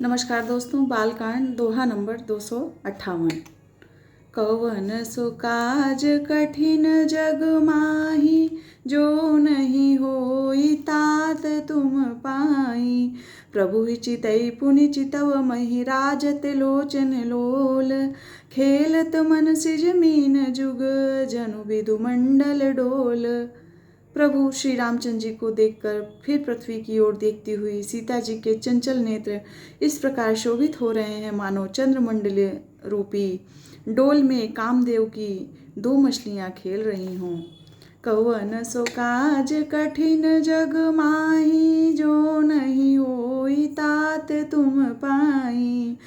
नमस्कार दोस्तों, बालकांड दोहा नंबर 258। कवन सो काज कठिन जग माही, जो नहीं होई तात तुम पाई। प्रभु ही चितई पुनि चितव मही, राजत लोचन लोल। खेलत मन सिज मीन जुग, जनु विदु मंडल डोल। प्रभु श्री रामचंद्र जी को देखकर फिर पृथ्वी की ओर देखती हुई सीता जी के चंचल नेत्र इस प्रकार शोभित हो रहे हैं मानो चंद्रमंडल रूपी डोल में कामदेव की दो मछलियां खेल रही हों। कवन सो काज कठिन जग माही, जो नहीं होई तात तुम पाई।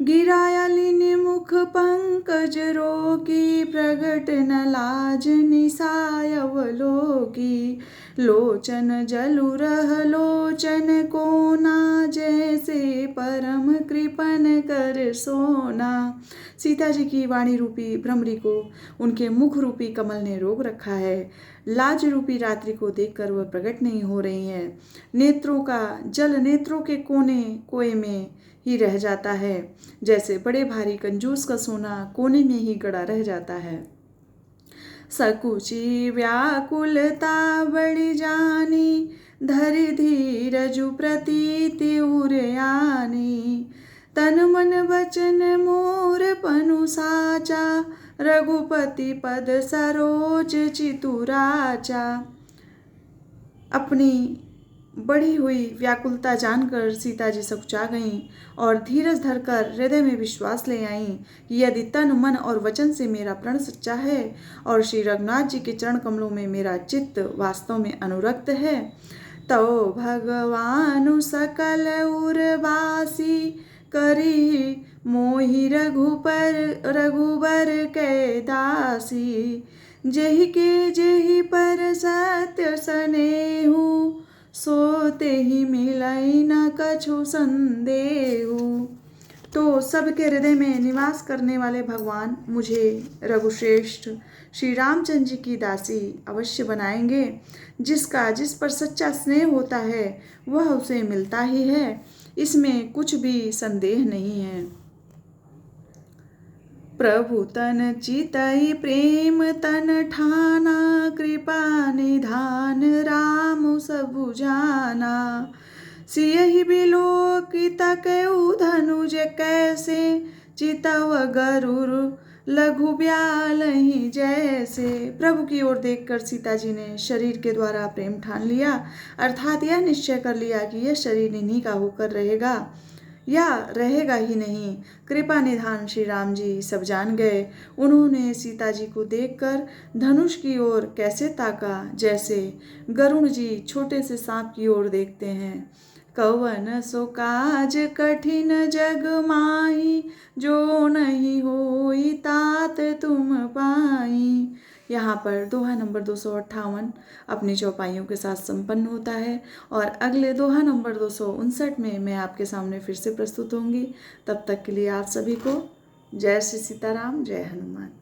गिराया लीन मुख पंकज रोकी, प्रगट न लाज निसाय अवलोकी। लोचन जलु रह लोचन कोना, जैसे परम कृपन कर सोना। सीता जी की वाणी रूपी भ्रमरी को उनके मुख रूपी कमल ने रोक रखा है। लाज रूपी रात्रि को देखकर वह प्रकट नहीं हो रही है। नेत्रों का जल नेत्रों के कोने कोए में ही रह जाता है, जैसे बड़े भारी कंजूस का सोना कोने में ही गड़ा रह जाता है। सकुची व्याकुलता बड़ी जानी, धरि धीरजु प्रतीति उरयानी। तन मन वचन मोर पनु साचा, रघुपति पद सरोज चितुराचा। अपनी बढ़ी हुई व्याकुलता जानकर सीता जी सकुचा गईं और धीरज धरकर हृदय में विश्वास ले आईं कि यदि तन मन और वचन से मेरा प्रण सच्चा है और श्री रघुनाथ जी के चरण कमलों में मेरा चित्त वास्तव में अनुरक्त है, तो भगवानु सकल उर्वासी, करी मोहि रघुबर कै दासी। जेहि पर सत्य स्नेहु, सोते ही मिलाई न कछु संदेहु। तो सबके हृदय में निवास करने वाले भगवान मुझे रघुश्रेष्ठ श्री रामचंद्र जी की दासी अवश्य बनाएंगे। जिसका जिस पर सच्चा स्नेह होता है वह उसे मिलता ही है, इसमें कुछ भी संदेह नहीं है। प्रभु तन चितई प्रेम तन ठाना, कृपा निधान राम सबु जाना। सियहि बिलोकित कउ धनुज कैसे, चितव गरुर लघु ब्यालहि जैसे। प्रभु की ओर देखकर सीता जी ने शरीर के द्वारा प्रेम ठान लिया, अर्थात यह निश्चय कर लिया कि यह शरीर इन्हीं का होकर रहेगा या रहेगा ही नहीं। कृपा निधान श्री राम जी सब जान गए। उन्होंने सीता जी को देखकर धनुष की ओर कैसे ताका, जैसे गरुण जी छोटे से सांप की ओर देखते हैं। कवन सो काज कठिन जग माही, जो नहीं होई तात तुम पाई। यहाँ पर दोहा नंबर 258 अपनी चौपाइयों के साथ संपन्न होता है और अगले दोहा नंबर 259 में मैं आपके सामने फिर से प्रस्तुत होंगी। तब तक के लिए आप सभी को जय श्री सीताराम, जय हनुमान।